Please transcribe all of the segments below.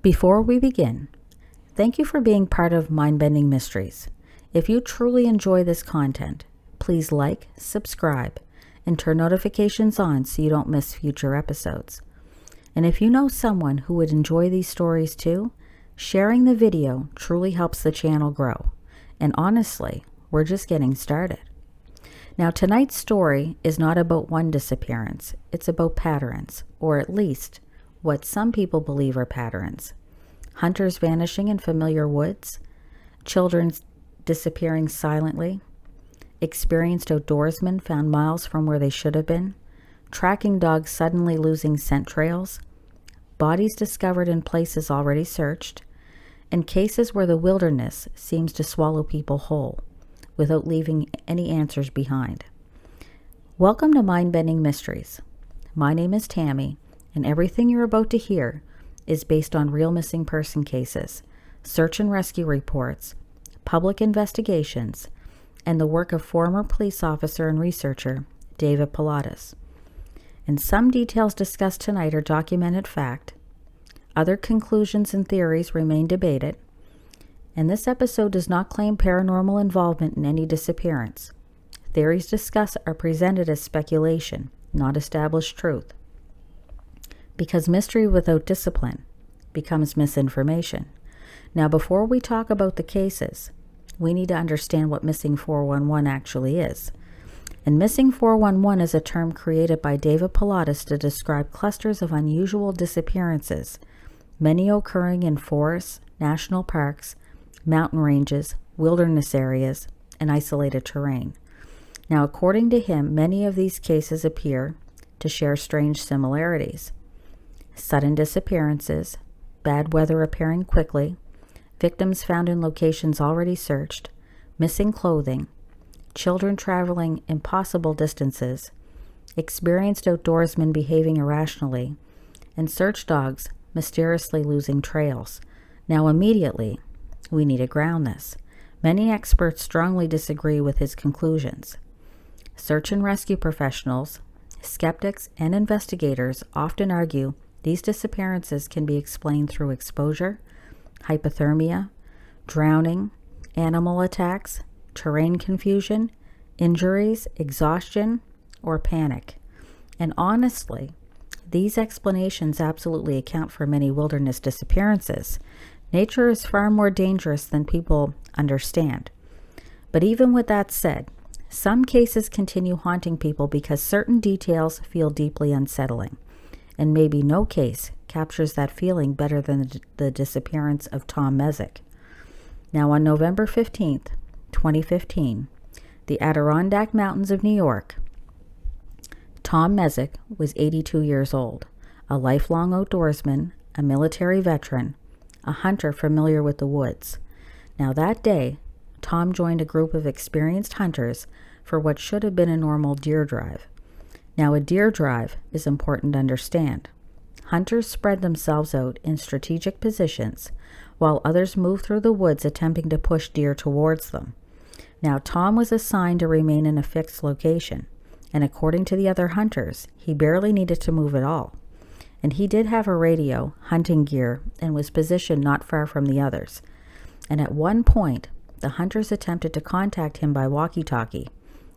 Before we begin, thank you for being part of Mind-Bending Mysteries. If you truly enjoy this content, please like, subscribe, and turn notifications on so you don't miss future episodes. And if you know someone who would enjoy these stories too, sharing the video truly helps the channel grow. And honestly, we're just getting started. Now, tonight's story is not about one disappearance. It's about patterns, or at least what some people believe are patterns. Hunters vanishing in familiar woods, children disappearing silently, experienced outdoorsmen found miles from where they should have been, tracking dogs suddenly losing scent trails, bodies discovered in places already searched, and cases where the wilderness seems to swallow people whole without leaving any answers behind. Welcome to Mind-Bending Mysteries. My name is Tammy, and everything you're about to hear is based on real missing person cases, search and rescue reports, public investigations, and the work of former police officer and researcher David Paulides. And some details discussed tonight are documented fact. Other conclusions and theories remain debated. And this episode does not claim paranormal involvement in any disappearance. Theories discussed are presented as speculation, not established truth. Because mystery without discipline becomes misinformation. Now, before we talk about the cases, we need to understand what Missing 411 actually is. And Missing 411 is a term created by David Paulides to describe clusters of unusual disappearances, many occurring in forests, national parks, mountain ranges, wilderness areas, and isolated terrain. Now, according to him, many of these cases appear to share strange similarities. Sudden disappearances, bad weather appearing quickly, victims found in locations already searched, missing clothing, children traveling impossible distances, experienced outdoorsmen behaving irrationally, and search dogs mysteriously losing trails. Now, immediately, we need to ground this. Many experts strongly disagree with his conclusions. Search and rescue professionals, skeptics, and investigators often argue these disappearances can be explained through exposure, hypothermia, drowning, animal attacks, terrain confusion, injuries, exhaustion, or panic. And honestly, these explanations absolutely account for many wilderness disappearances. Nature is far more dangerous than people understand. But even with that said, some cases continue haunting people because certain details feel deeply unsettling. And maybe no case captures that feeling better than the disappearance of Tom Messick. Now, on November 15th, 2015, the Adirondack Mountains of New York, Tom Messick was 82 years old, a lifelong outdoorsman, a military veteran, a hunter familiar with the woods. Now, that day, Tom joined a group of experienced hunters for what should have been a normal deer drive. Now, a deer drive is important to understand. Hunters spread themselves out in strategic positions while others move through the woods attempting to push deer towards them. Now, Tom was assigned to remain in a fixed location, and according to the other hunters, he barely needed to move at all. And he did have a radio, hunting gear, and was positioned not far from the others. And at one point, the hunters attempted to contact him by walkie-talkie,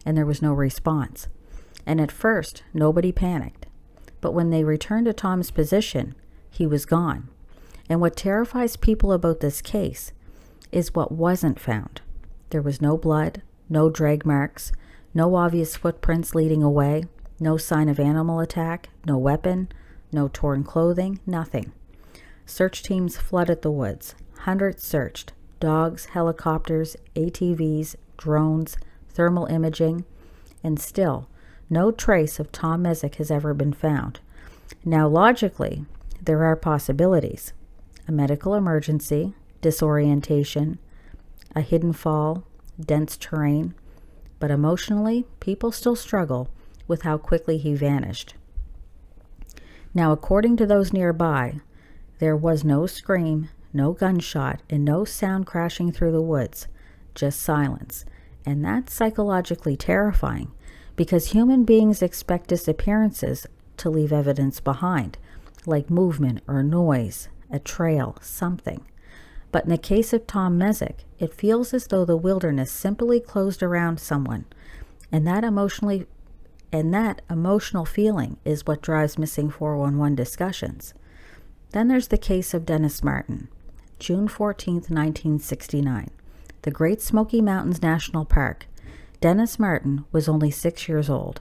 and there was no response. And at first, nobody panicked. But when they returned to Tom's position, he was gone. And what terrifies people about this case is what wasn't found. There was no blood, no drag marks, no obvious footprints leading away, no sign of animal attack, no weapon, no torn clothing, nothing. Search teams flooded the woods. Hundreds searched. Dogs, helicopters, ATVs, drones, thermal imaging, and still, no trace of Tom Messick has ever been found. Now, logically, there are possibilities. A medical emergency, disorientation, a hidden fall, dense terrain. But emotionally, people still struggle with how quickly he vanished. Now, according to those nearby, there was no scream, no gunshot, and no sound crashing through the woods, just silence. And that's psychologically terrifying because human beings expect disappearances to leave evidence behind, like movement or noise, a trail, something. But in the case of Tom Messick, it feels as though the wilderness simply closed around someone, and that emotional feeling is what drives missing 411 discussions. Then there's the case of Dennis Martin, June 14th, 1969, the Great Smoky Mountains National Park. Dennis Martin was only 6 years old,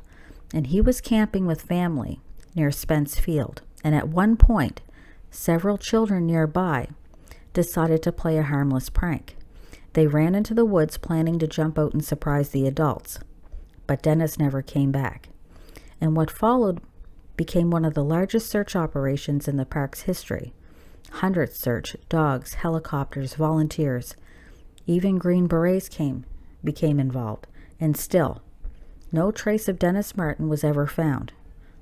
and he was camping with family near Spence Field, and at one point, several children nearby decided to play a harmless prank. They ran into the woods planning to jump out and surprise the adults, but Dennis never came back. And what followed became one of the largest search operations in the park's history. Hundreds searched, dogs, helicopters, volunteers, even Green Berets became involved, and still, no trace of Dennis Martin was ever found.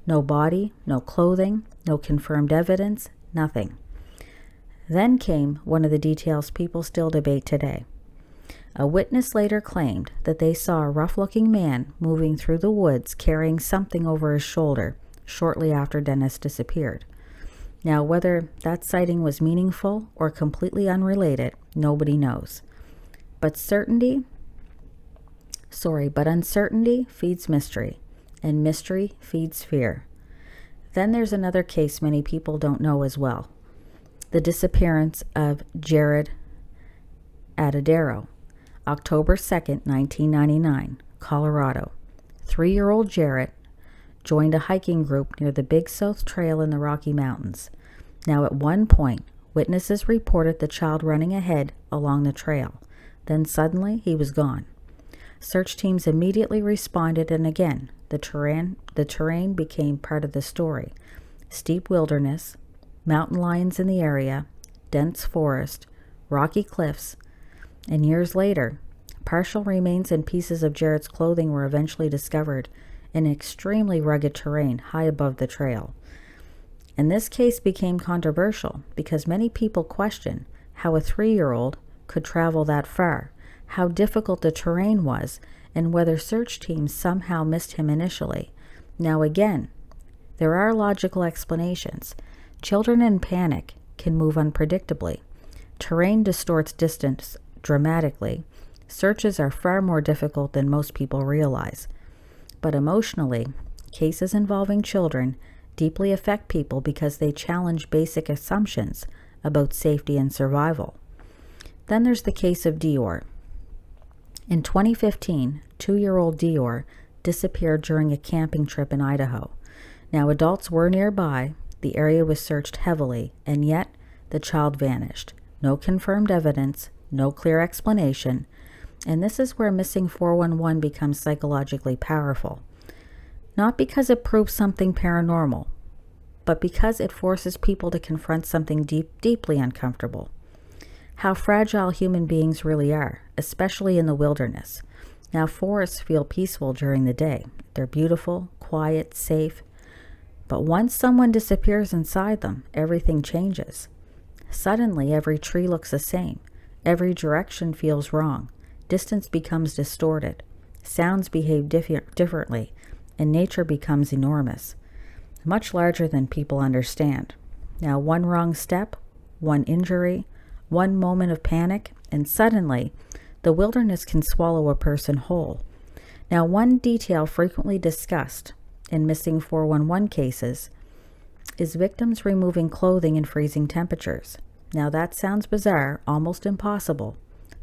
No body, no clothing, no confirmed evidence, nothing. Then came one of the details people still debate today. A witness later claimed that they saw a rough-looking man moving through the woods carrying something over his shoulder shortly after Dennis disappeared. Now, whether that sighting was meaningful or completely unrelated, nobody knows. But uncertainty feeds mystery, and mystery feeds fear. Then there's another case many people don't know as well. The disappearance of Jaryd Atadero, October 2nd, 1999, Colorado. 3-year-old Jaryd joined a hiking group near the Big South Trail in the Rocky Mountains. Now, at one point, witnesses reported the child running ahead along the trail. Then suddenly, he was gone. Search teams immediately responded, and again, the terrain became part of the story. Steep wilderness, mountain lions in the area, dense forest, rocky cliffs, and years later, partial remains and pieces of Jaryd's clothing were eventually discovered in extremely rugged terrain high above the trail. And this case became controversial because many people question how a 3-year-old could travel that far, how difficult the terrain was, and whether search teams somehow missed him initially. Now again, there are logical explanations. Children in panic can move unpredictably. Terrain distorts distance dramatically. Searches are far more difficult than most people realize. But emotionally, cases involving children deeply affect people because they challenge basic assumptions about safety and survival. Then there's the case of DeOrr. In 2015, 2-year-old DeOrr disappeared during a camping trip in Idaho. Now, adults were nearby, the area was searched heavily, and yet the child vanished. No confirmed evidence, no clear explanation, and this is where missing 411 becomes psychologically powerful. Not because it proves something paranormal, but because it forces people to confront something deeply uncomfortable. How fragile human beings really are, especially in the wilderness. Now, forests feel peaceful during the day. They're beautiful, quiet, safe. But once someone disappears inside them, everything changes. Suddenly, every tree looks the same. Every direction feels wrong. Distance becomes distorted. Sounds behave differently, and nature becomes enormous, much larger than people understand. Now, one wrong step, one injury, one moment of panic, and suddenly, the wilderness can swallow a person whole. Now, one detail frequently discussed in missing 411 cases is victims removing clothing in freezing temperatures. Now, that sounds bizarre, almost impossible,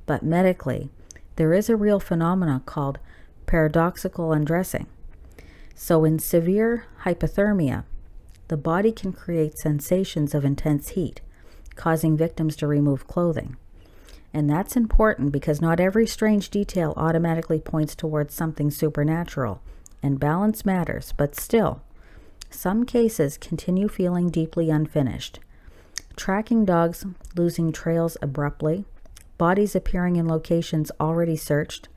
but medically, there is a real phenomenon called paradoxical undressing. So in severe hypothermia, the body can create sensations of intense heat, causing victims to remove clothing. And that's important because not every strange detail automatically points towards something supernatural, and balance matters, but still, some cases continue feeling deeply unfinished. Tracking dogs losing trails abruptly, bodies appearing in locations already searched,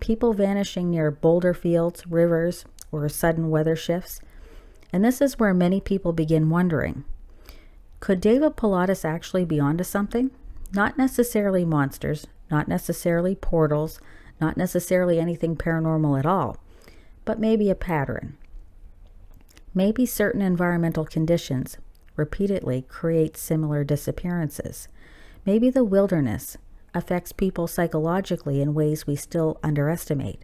people vanishing near boulder fields, rivers, or sudden weather shifts. And this is where many people begin wondering, could David Paulides actually be onto something? Not necessarily monsters, not necessarily portals, not necessarily anything paranormal at all, but maybe a pattern. Maybe certain environmental conditions repeatedly create similar disappearances. Maybe the wilderness affects people psychologically in ways we still underestimate.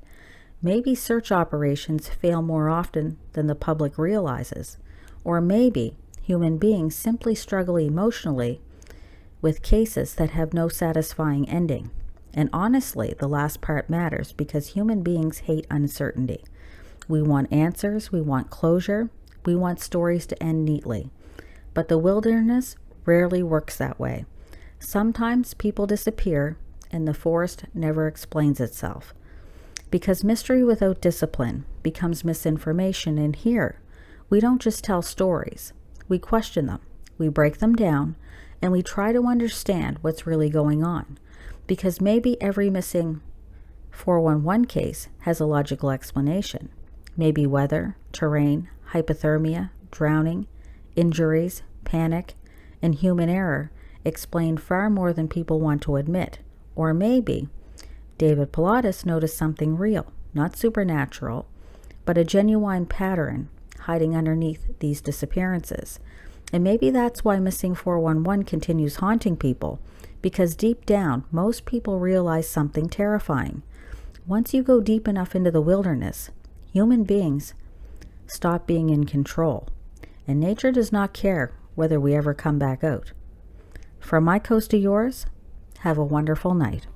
Maybe search operations fail more often than the public realizes. Or maybe human beings simply struggle emotionally with cases that have no satisfying ending. And honestly, the last part matters because human beings hate uncertainty. We want answers, we want closure, we want stories to end neatly. But the wilderness rarely works that way. Sometimes people disappear and the forest never explains itself. Because mystery without discipline becomes misinformation, and here, we don't just tell stories. We question them, we break them down, and we try to understand what's really going on. Because maybe every missing 411 case has a logical explanation. Maybe weather, terrain, hypothermia, drowning, injuries, panic, and human error explain far more than people want to admit. Or maybe David Paulides noticed something real, not supernatural, but a genuine pattern hiding underneath these disappearances. And maybe that's why missing 411 continues haunting people, because deep down, most people realize something terrifying. Once you go deep enough into the wilderness, human beings stop being in control, and nature does not care whether we ever come back out. From my coast to yours, have a wonderful night.